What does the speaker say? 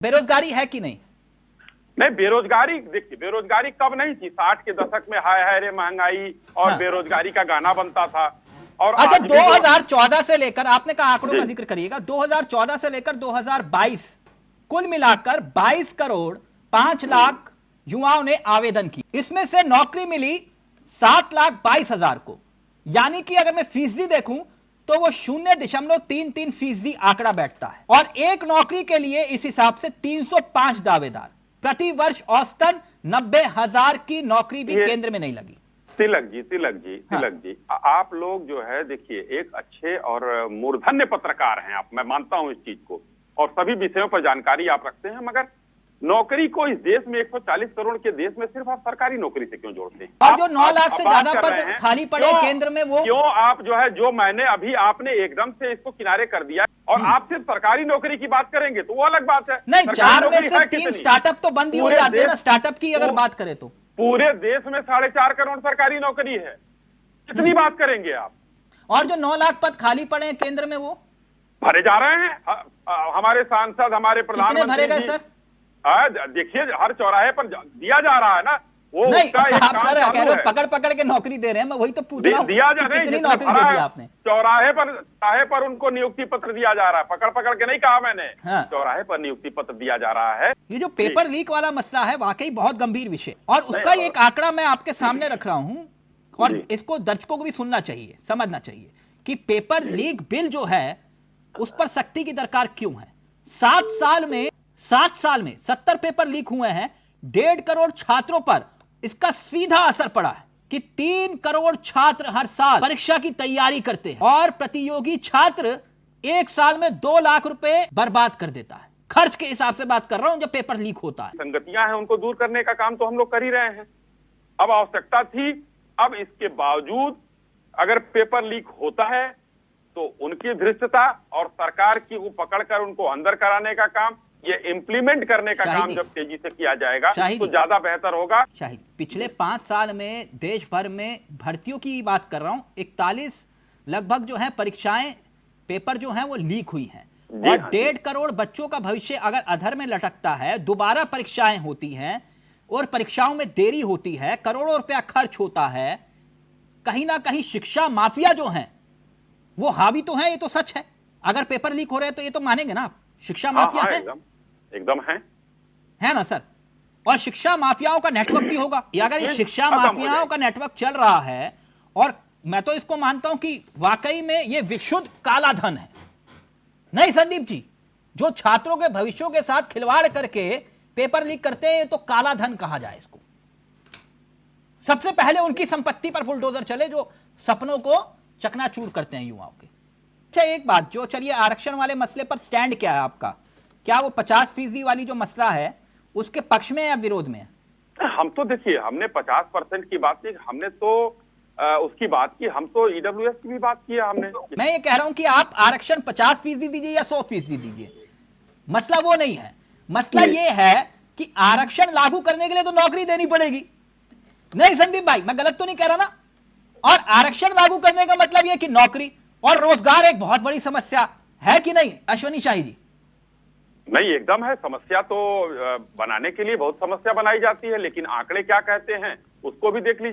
बेरोजगारी है कि नहीं? नहीं, बेरोजगारी देखिए, बेरोजगारी कब नहीं थी? 60 के दशक में हाय हाय रे महंगाई और बेरोजगारी का गाना बनता था। और अच्छा, 2014 से लेकर, आपने कहा आंकड़ों का जिक्र करिएगा, 2014 से लेकर 2022 कुल मिलाकर 22 करोड़ 5 लाख युवाओं ने आवेदन की। इसमें से नौकरी मिली 7,22,000 को, यानी कि अगर मैं फीसदी देखूं तो वो 0.33% आंकड़ा बैठता है। और एक नौकरी के लिए इस हिसाब से 305 दावेदार, प्रति वर्ष औसतन 90,000 की नौकरी भी केंद्र में नहीं लगी। तिलक जी, आप लोग जो है देखिए, एक अच्छे और मूर्धन्य पत्रकार हैं आप, मैं मानता हूं इस चीज को, और सभी विषयों पर जानकारी आप रखते हैं, मगर नौकरी को इस देश में 140 करोड़ के देश में सिर्फ आप सरकारी नौकरी से क्यों जोड़ते हैं? और जो 9 लाख से ज्यादा पद खाली पड़े केंद्र में, वो क्यों आप जो है, जो मैंने अभी आपने एकदम से इसको किनारे कर दिया और आप सिर्फ सरकारी नौकरी की बात करेंगे तो वो अलग बात है। नहीं, 4 में से 3 स्टार्टअप तो बंद ही हो जाते हैं ना। स्टार्टअप की अगर बात करें तो पूरे देश में 4.5 करोड़ सरकारी नौकरी है, कितनी बात करेंगे आप? और जो 9 लाख पद खाली पड़े हैं केंद्र में, वो भरे जा रहे हैं। हमारे सांसद, हमारे प्रधानमंत्री भरे गए सर? देखिए, हर चौराहे पर दिया जा रहा है ना वो। नहीं, आप सर कह रहे हो पकड़ पकड़ के नौकरी दे रहे हैं, मैं वही तो पूछ रहा हूं, कितनी नौकरी दे दी आपने? चौराहे पर उनको नियुक्ति पत्र दिया जा रहा है, पकड़ पकड़ के नहीं कहा मैंने। हाँ। चौराहे पर नियुक्ति पत्र दिया जा रहा है। ये जो पेपर लीक वाला मसला है वाकई बहुत गंभीर विषय, और उसका एक आंकड़ा मैं आपके सामने रख रहा हूं, और इसको दर्शकों को भी सुनना चाहिए, समझना चाहिए कि पेपर लीक बिल जो है उस पर सख्ती की दरकार क्यों है। 7 साल में 70 पेपर लीक हुए हैं। 1.5 करोड़ छात्रों पर इसका सीधा असर पड़ा है कि 3 करोड़ छात्र हर साल परीक्षा की तैयारी करते हैं, और प्रतियोगी छात्र एक साल में 2 लाख रुपए बर्बाद कर देता है। खर्च के हिसाब से बात कर रहा हूं जब पेपर लीक होता है। संगतियां हैं, उनको दूर करने का काम तो हम लोग कर ही रहे हैं। अब आवश्यकता थी, अब इसके बावजूद अगर पेपर लीक होता है तो उनकी धृष्टता और सरकार की वो पकड़कर उनको अंदर कराने का काम, ये इम्प्लीमेंट करने का काम जब तेजी से किया जाएगा तो ज्यादा बेहतर होगा। पिछले 5 साल में देश भर में भर्तियों की बात कर रहा हूं, 41 लगभग जो है परीक्षाएं, पेपर जो हैं वो लीक हुई हैं, और 1.5 करोड़ बच्चों का भविष्य अगर अधर में लटकता है, दोबारा परीक्षाएं होती हैं और परीक्षाओं में देरी होती है, करोड़ों रुपया खर्च होता है, कहीं ना कहीं शिक्षा माफिया जो हैं वो हावी तो है, ये तो सच है। अगर पेपर लीक हो रहे हैं तो ये तो मानेंगे ना आप, शिक्षा माफिया है, एकदम है ना सर? और शिक्षा माफियाओं का नेटवर्क भी होगा। अगर ये शिक्षा माफियाओं का नेटवर्क चल रहा है, और मैं तो इसको मानता हूं कि वाकई में ये विशुद्ध काला धन है। नहीं संदीप जी, जो छात्रों के भविष्यों के साथ खिलवाड़ करके पेपर लीक करते हैं तो काला धन कहा जाए इसको। सबसे पहले उनकी संपत्ति पर बुलडोजर चले जो सपनों को चकनाचूर करते हैं युवाओं के। अच्छा, एक बात जो, चलिए आरक्षण वाले मसले पर स्टैंड क्या है आपका? क्या वो 50% वाली जो मसला है उसके पक्ष में या विरोध में है? हम तो देखिए, हमने 50% की बात की, हमने तो उसकी बात की, हम तो ईडब्ल्यूएस की भी बात की है हमने। मैं ये कह रहा हूं कि आप आरक्षण 50% दीजिए या 100% दीजिए, मसला वो नहीं है। मसला ये है कि आरक्षण लागू करने के लिए तो नौकरी देनी पड़ेगी। नहीं संदीप भाई, मैं गलत तो नहीं कह रहा ना? और आरक्षण लागू करने का मतलब यह कि नौकरी और रोजगार एक बहुत बड़ी समस्या है कि नहीं अश्वनी शाही जी? नहीं, एकदम है। समस्या तो बनाने के लिए बहुत समस्या बनाई जाती है, लेकिन आंकड़े क्या कहते हैं उसको भी देख लीजिए।